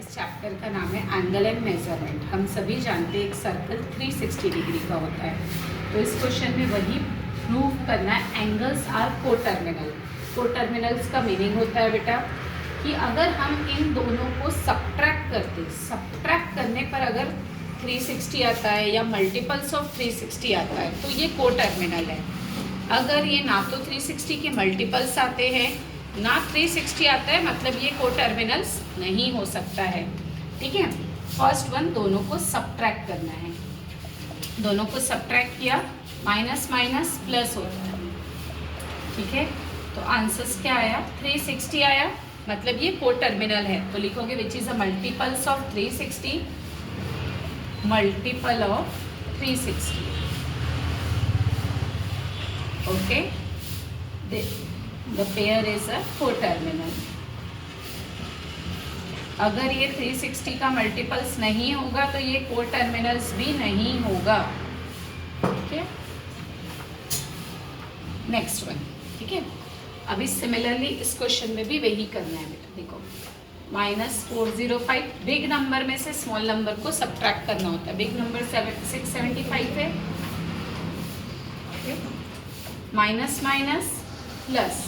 इस चैप्टर का नाम है एंगल एंड मेजरमेंट। हम सभी जानते हैं एक सर्कल 360 डिग्री का होता है, तो इस क्वेश्चन में वही प्रूव करना है। Angles are coterminal. कोटर्मिनल्स का मीनिंग होता है बेटा कि अगर हम इन दोनों को सब्ट्रैक्ट करने पर अगर 360 आता है या मल्टीपल्स ऑफ 360 आता है तो ये कोटर्मिनल है। अगर ये ना तो 360 के मल्टीपल्स आते हैं ना 360 आता है, मतलब ये कोटर्मिनल्स नहीं हो सकता है। ठीक है, फर्स्ट वन दोनों को सब्ट्रैक्ट करना है। दोनों को सब्ट्रैक्ट किया, माइनस माइनस प्लस होता है। ठीक है, तो आंसर्स क्या आया? 360 आया, मतलब ये कोटर्मिनल है। तो लिखोगे विच is a multiples of 360, multiple of 360। Okay, the pair is a coterminal। अगर ये 360 का मल्टीपल्स नहीं होगा तो ये कोटर्मिनल्स भी नहीं होगा। ठीक है, नेक्स्ट वन। ठीक है, अभी सिमिलरली इस क्वेश्चन में भी वही करना है बेटा। देखो -405, बिग नंबर में से स्मॉल नंबर को सब्ट्रैक्ट करना होता है। बिग नंबर 675 है, माइनस माइनस प्लस,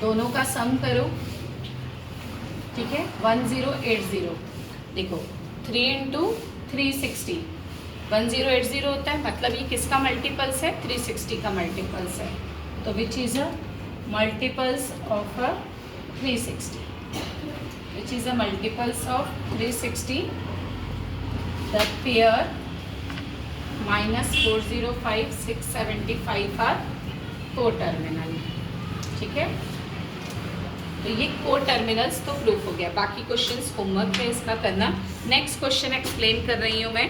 दोनों का सम करो। ठीक है, 1080। देखो 3 इंटू 360 1080 होता है, मतलब ये किसका मल्टीपल्स है? 360 का मल्टीपल्स है। तो which is a multiples of a 360, which is a multiples of 360, द पेयर -405 675 आर कोटर्मिनल। ठीक है, तो ये कोटर्मिनल्स तो प्रूफ हो गया। बाकी क्वेश्चंस होमवर्क है इसका करना। नेक्स्ट क्वेश्चन एक्सप्लेन कर रही हूँ मैं।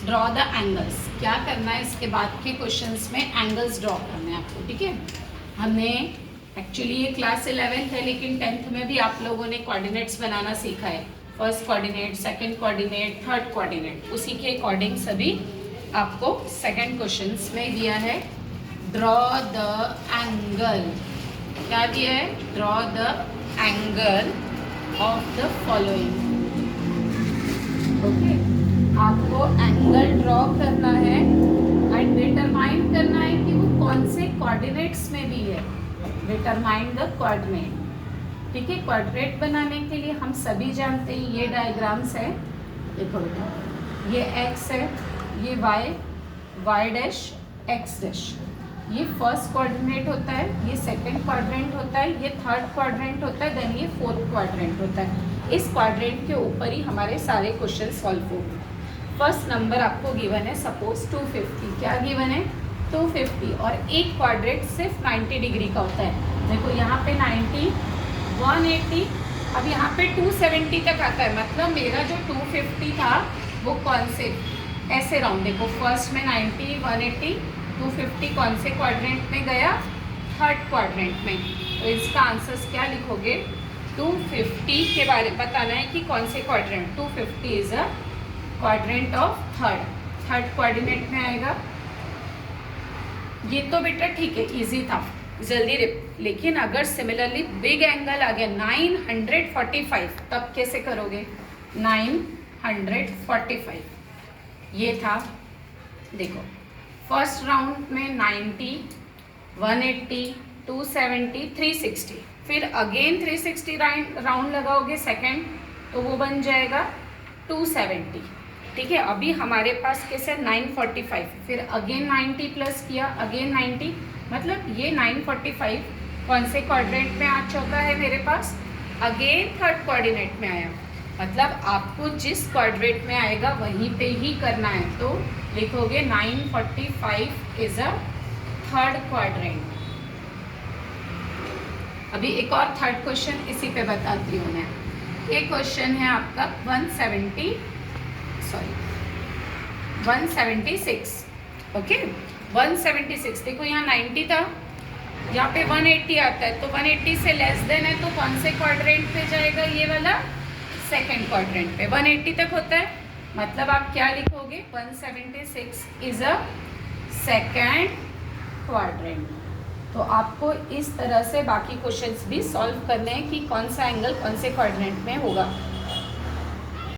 Draw the angles. क्या करना है इसके बाद के क्वेश्चंस में? एंगल्स ड्रॉ करना है आपको। ठीक है, हमने एक्चुअली ये क्लास 11th है, लेकिन 10th में भी आप लोगों ने कोऑर्डिनेट्स बनाना सीखा है। First coordinate, second coordinate, third coordinate, उसी के अकॉर्डिंग सभी आपको सेकंड क्वेश्चंस में दिया है। Draw the angle. क्या दिया है? Draw the angle of the following. Okay, आपको एंगल ड्रॉ करना है एंड डिटरमाइन करना है कि वो कौन से कोऑर्डिनेट्स में भी है। Determine the coordinate. ठीक है, कोऑर्डिनेट बनाने के लिए हम सभी जानते हैं ये डायग्राम्स है। देखो बेटा, ये x है, ये y डैश x डैश, ये फर्स्ट क्वाड्रेंट होता है, ये सेकंड क्वाड्रेंट होता है, ये थर्ड क्वाड्रेंट होता है, देन ये फोर्थ क्वाड्रेंट होता है। इस क्वाड्रेंट के ऊपर ही हमारे सारे क्वेश्चन सॉल्व होंगे। फर्स्ट नंबर आपको गिवन है सपोज 250। क्या गिवन है? 250, और एक क्वाड्रेंट सिर्फ 90 डिग्री का होता है। देखो यहाँ पे 90, 180, अब यहाँ पे 270 तक आता है, मतलब मेरा जो 250 था वो कौन से ऐसे राउंड। देखो फर्स्ट में 90, 180, 250 कौन से क्वाड्रेंट में गया? थर्ड क्वाड्रेंट में। तो इसका आंसर्स क्या लिखोगे? 250 के बारे में बताना है कि कौन से quadrant. 250 is a quadrant of third quadrant में आएगा। ये तो बेटा ठीक है, इजी था, जल्दी। लेकिन अगर सिमिलरली बिग एंगल आ गया 945, तब कैसे करोगे? 945 ये था। देखो फर्स्ट राउंड में 90, 180, 270, 360, फिर अगेन 360 राउंड लगाओगे सेकंड, तो वो बन जाएगा 270। ठीक है, अभी हमारे पास कैसे 945, फिर अगेन 90 प्लस किया, अगेन 90, मतलब ये 945 कौन से क्वाड्रेंट में आ चुका है मेरे पास? अगेन थर्ड कोऑर्डिनेट में आया, मतलब आपको जिस क्वाड्रेंट में आएगा वहीं पे ही करना है। तो लिखोगे 945 इज अ थर्ड क्वाड्रेंट। अभी एक और थर्ड क्वेश्चन इसी पे बताती हूँ मैं। ये क्वेश्चन है आपका 176। ओके, 176। देखो यहाँ 90 था, यहाँ पे 180 आता है, तो 180 से लेस देन है, तो कौन से क्वाड्रेंट पे जाएगा? ये वाला सेकेंड क्वाड्रेंट पे। 180 तक होता है, मतलब आप क्या लिखोगे? 176 इज अ सेकेंड क्वाड्रेंट। तो आपको इस तरह से बाकी क्वेश्चंस भी सॉल्व करने हैं कि कौन सा एंगल कौन से कोऑर्डिनेट में होगा।